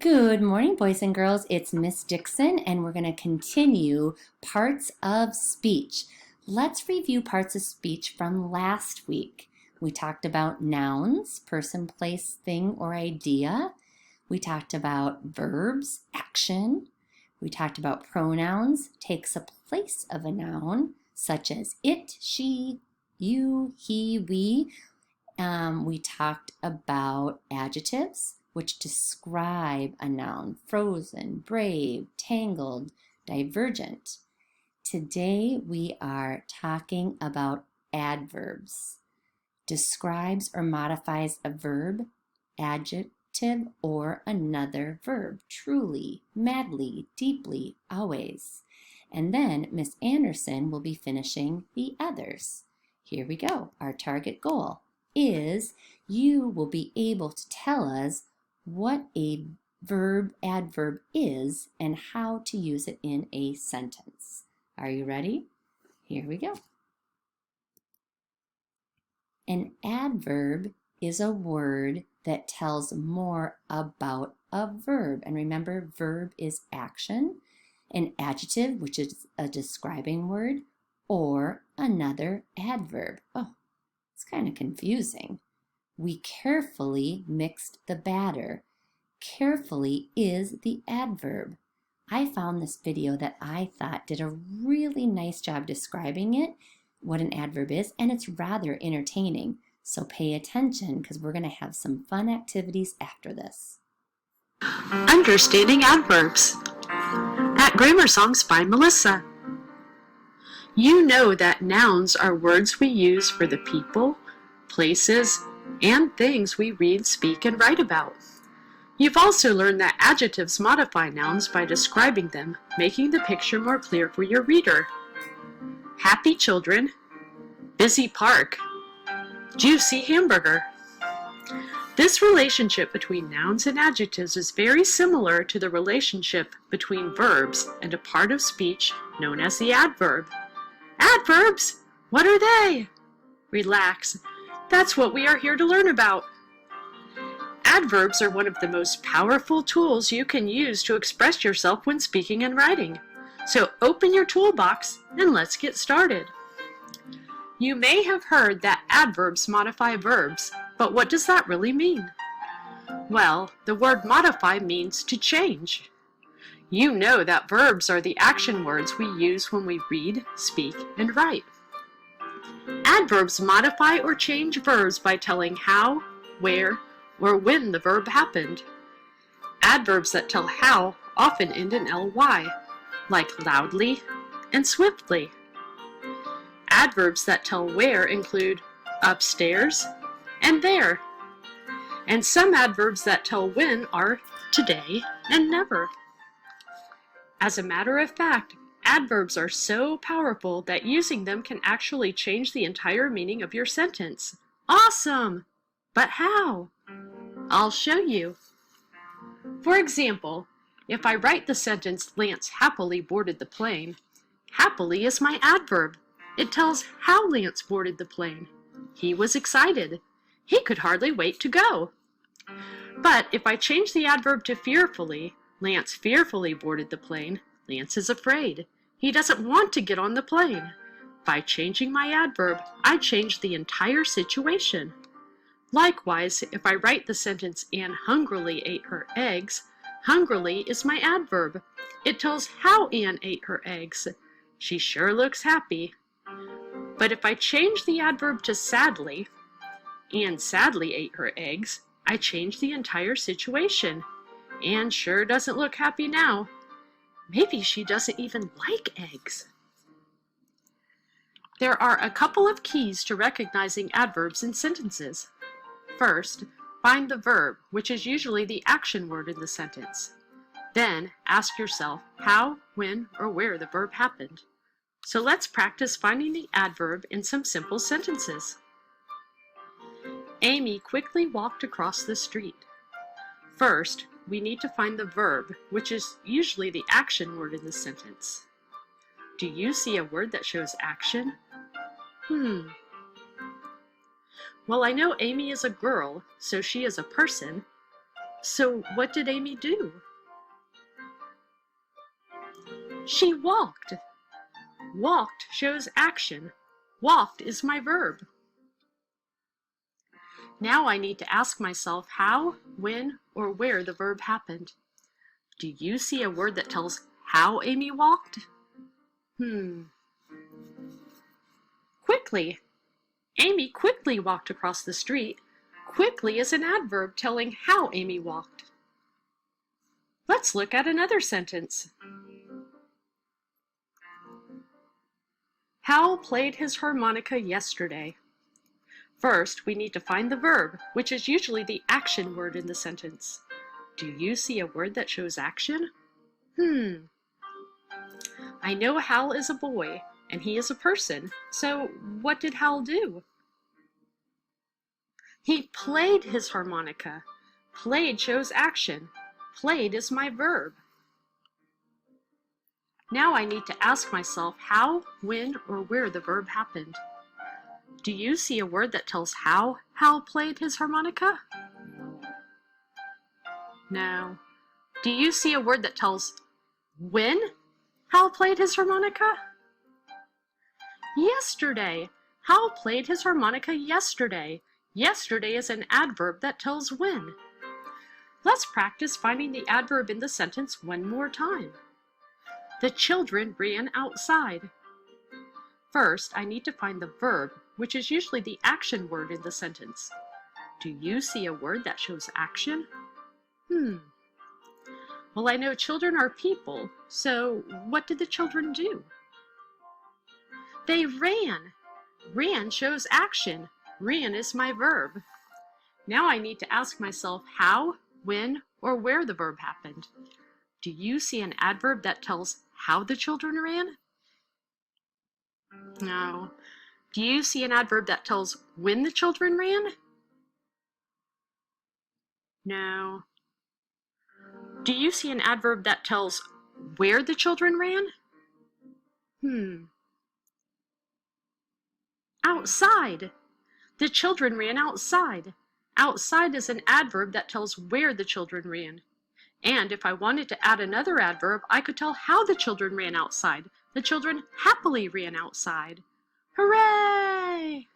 Good morning, boys and girls. It's Miss Dixon, and we're going to continue parts of speech. Let's review parts of speech from last week. We talked about nouns, person, place, thing, or idea. We talked about verbs, action. We talked about pronouns, takes a place of a noun, such as it, she, you, he, we. We talked about adjectives, which describe a noun: frozen, brave, tangled, divergent. Today we are talking about adverbs. Describes or modifies a verb, adjective, or another verb. Truly, madly, deeply, always. And then Miss Anderson will be finishing the others. Here we go. Our target goal is you will be able to tell us what a adverb is and how to use it in a sentence. Are you ready? Here we go. An adverb is a word that tells more about a verb. And remember, verb is action. An adjective, which is a describing word, or another adverb. Oh, it's kind of confusing. We carefully mixed the batter. Carefully is the adverb. I found this video that I thought did a really nice job describing it, what an adverb is, and it's rather entertaining. So pay attention because we're going to have some fun activities after this. Understanding Adverbs at Grammar Songs by Melissa. You know that nouns are words we use for the people, places, and things we read, speak, and write about. You've also learned that adjectives modify nouns by describing them, making the picture more clear for your reader. Happy children, busy park, juicy hamburger. This relationship between nouns and adjectives is very similar to the relationship between verbs and a part of speech known as the adverb. Adverbs? What are they? Relax. That's what we are here to learn about. Adverbs are one of the most powerful tools you can use to express yourself when speaking and writing. So open your toolbox and let's get started. You may have heard that adverbs modify verbs, but what does that really mean? Well, the word modify means to change. You know that verbs are the action words we use when we read, speak, and write. Adverbs modify or change verbs by telling how, where, or when the verb happened. Adverbs that tell how often end in ly, like loudly and swiftly. Adverbs that tell where include upstairs and there. And some adverbs that tell when are today and never. As a matter of fact, adverbs are so powerful that using them can actually change the entire meaning of your sentence. Awesome! But how? I'll show you. For example, if I write the sentence, Lance happily boarded the plane, happily is my adverb. It tells how Lance boarded the plane. He was excited. He could hardly wait to go. But if I change the adverb to fearfully, Lance fearfully boarded the plane, Lance is afraid. He doesn't want to get on the plane. By changing my adverb, I change the entire situation. Likewise, if I write the sentence, Anne hungrily ate her eggs, hungrily is my adverb. It tells how Anne ate her eggs. She sure looks happy. But if I change the adverb to sadly, Anne sadly ate her eggs, I change the entire situation. Anne sure doesn't look happy now. Maybe she doesn't even like eggs. There are a couple of keys to recognizing adverbs in sentences. First, find the verb, which is usually the action word in the sentence. Then, ask yourself how, when, or where the verb happened. So let's practice finding the adverb in some simple sentences. Amy quickly walked across the street. First, we need to find the verb, which is usually the action word in the sentence. Do you see a word that shows action? Well, I know Amy is a girl, so she is a person. So what did Amy do? She walked. Walked shows action. Walked is my verb. Now I need to ask myself how, when, or where the verb happened. Do you see a word that tells how Amy walked? Quickly. Amy quickly walked across the street. Quickly is an adverb telling how Amy walked. Let's look at another sentence. Hal played his harmonica yesterday. First, we need to find the verb, which is usually the action word in the sentence. Do you see a word that shows action? I know Hal is a boy, and he is a person, so what did Hal do? He played his harmonica. Played shows action. Played is my verb. Now I need to ask myself how, when, or where the verb happened. Do you see a word that tells how Hal played his harmonica? No. Do you see a word that tells when Hal played his harmonica? Yesterday. Hal played his harmonica yesterday. Yesterday is an adverb that tells when. Let's practice finding the adverb in the sentence one more time. The children ran outside. First, I need to find the verb, which is usually the action word in the sentence. Do you see a word that shows action? Well, I know children are people, so what did the children do? They ran. Ran shows action. Ran is my verb. Now I need to ask myself how, when, or where the verb happened. Do you see an adverb that tells how the children ran? No. Do you see an adverb that tells when the children ran? No. Do you see an adverb that tells where the children ran? Outside. The children ran outside. Outside is an adverb that tells where the children ran. And if I wanted to add another adverb, I could tell how the children ran outside. The children happily ran outside. Hooray!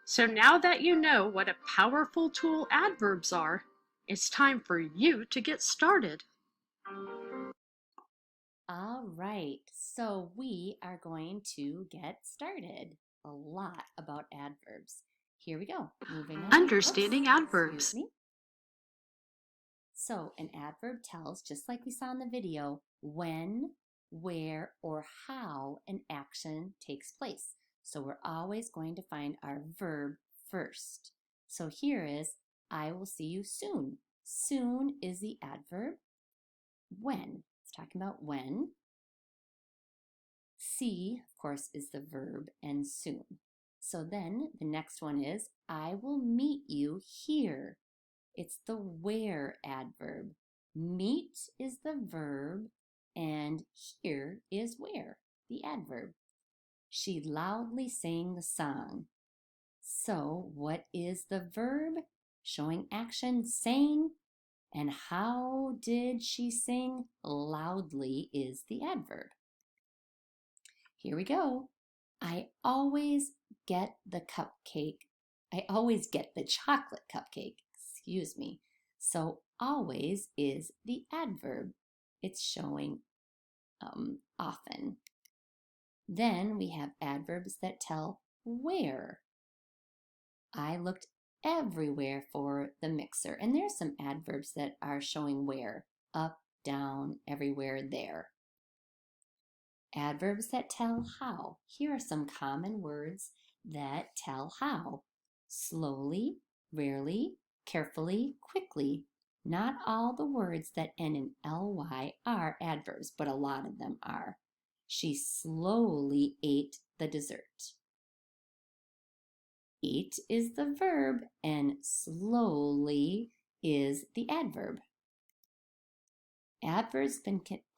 So now that you know what a powerful tool adverbs are, it's time for you to get started. All right, so we are going to get started. A lot about adverbs. Here we go. Moving on. Understanding adverbs. So an adverb tells, just like we saw in the video, when, where, or how an action takes place. So we're always going to find our verb first. So here is, I will see you soon. Soon is the adverb. When, it's talking about when. See, of course, is the verb, and soon. So then the next one is, I will meet you here. It's the where adverb. Meet is the verb, and here is where, the adverb. She loudly sang the song. So what is the verb? Showing action, sang. And how did she sing? Loudly is the adverb. Here we go. I always get the cupcake. I always get the chocolate cupcake. Excuse me. So always is the adverb. It's showing often. Then we have adverbs that tell where. I looked everywhere for the mixer. And there's some adverbs that are showing where. Up, down, everywhere, there. Adverbs that tell how. Here are some common words that tell how. Slowly, rarely, carefully, quickly. Not all the words that end in ly are adverbs, but a lot of them are. She slowly ate the dessert. Eat is the verb and slowly is the adverb. Adverbs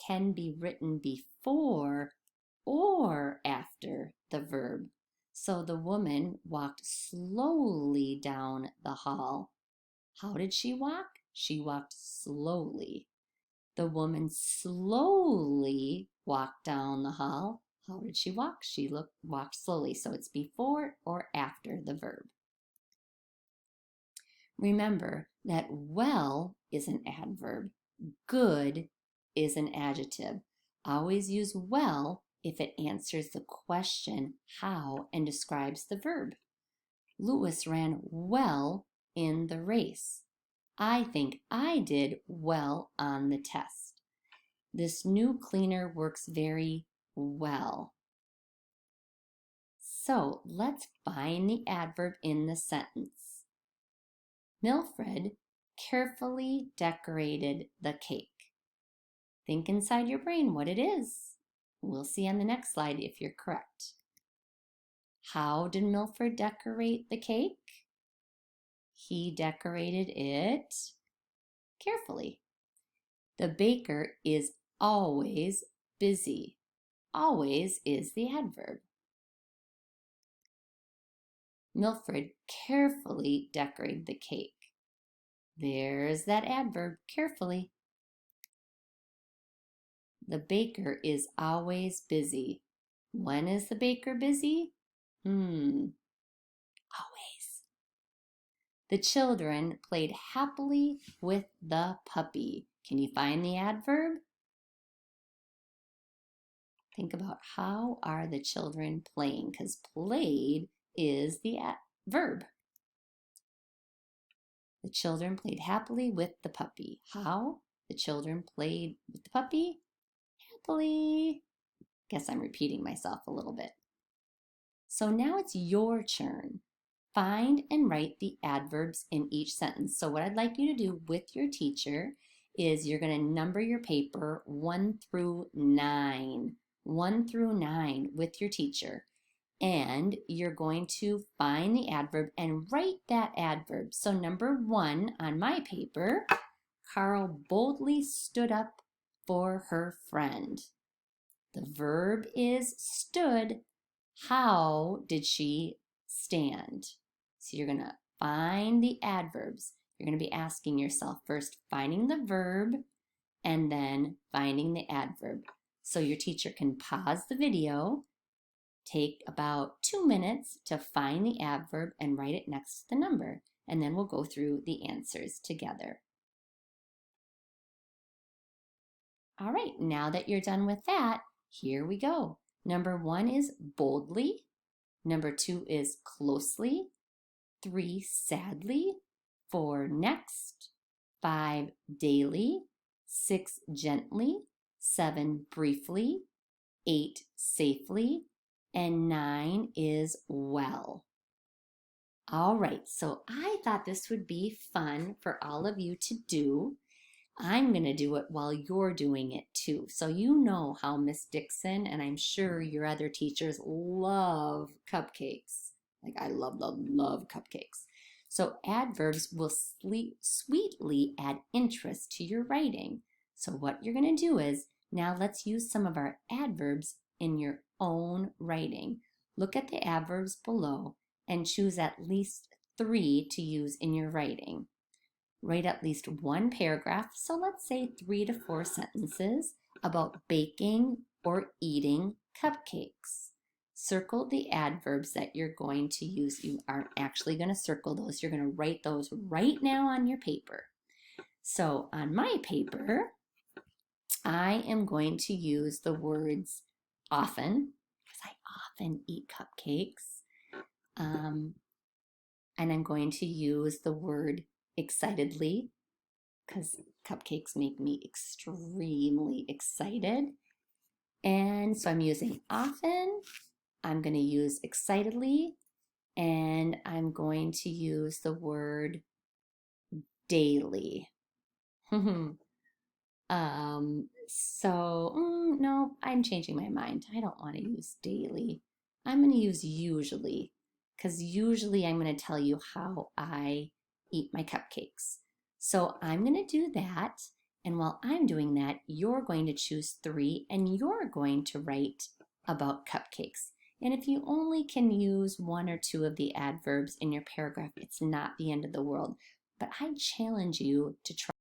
can be written before or after the verb. So the woman walked slowly down the hall. How did she walk? She walked slowly. The woman slowly walked down the hall. How did she walk? She walked slowly. So it's before or after the verb. Remember that well is an adverb. Good is an adjective. Always use well if it answers the question how and describes the verb. Lewis ran well in the race. I think I did well on the test. This new cleaner works very well. So let's find the adverb in the sentence. Milfred carefully decorated the cake. Think inside your brain what it is. We'll see on the next slide if you're correct. How did Milfred decorate the cake? He decorated it carefully. The baker is always busy. Always is the adverb. Milfred carefully decorated the cake. There's that adverb, carefully. The baker is always busy. When is the baker busy? Always. The children played happily with the puppy. Can you find the adverb? Think about how are the children playing, because played is the verb. The children played happily with the puppy. How? The children played with the puppy happily. Guess I'm repeating myself a little bit. So now it's your turn. Find and write the adverbs in each sentence. So what I'd like you to do with your teacher is you're going to number your paper 1 through 9. 1 through 9 with your teacher. And you're going to find the adverb and write that adverb. So number 1 on my paper, Carl boldly stood up for her friend. The verb is stood. How did she stand? So you're going to find the adverbs. You're going to be asking yourself first, finding the verb, and then finding the adverb. So your teacher can pause the video, take about 2 minutes to find the adverb and write it next to the number. And then we'll go through the answers together. All right, now that you're done with that, here we go. Number 1 is boldly. Number 2 is closely. 3, sadly. 4, next. 5, daily. 6, gently. 7, briefly. 8, safely. And 9 is well. All right, so I thought this would be fun for all of you to do. I'm going to do it while you're doing it too. So you know how Miss Dixon and I'm sure your other teachers love cupcakes. Like I love, love, love cupcakes. So adverbs will sweetly add interest to your writing. So what you're going to do is, now let's use some of our adverbs in your own writing. Look at the adverbs below and choose at least 3 to use in your writing. Write at least 1 paragraph, so let's say 3 to 4 sentences about baking or eating cupcakes. Circle the adverbs that you're going to use. You aren't actually going to circle those. You're going to write those right now on your paper. So on my paper, I am going to use the words often, because I often eat cupcakes. And I'm going to use the word excitedly, because cupcakes make me extremely excited. And so I'm using often, I'm going to use excitedly, and I'm going to use the word daily. No, I'm changing my mind. I don't want to use daily. I'm going to use usually, because usually I'm going to tell you how I eat my cupcakes. So I'm going to do that, and while I'm doing that, you're going to choose 3 and you're going to write about cupcakes. And if you only can use 1 or 2 of the adverbs in your paragraph, it's not the end of the world. but I challenge you to try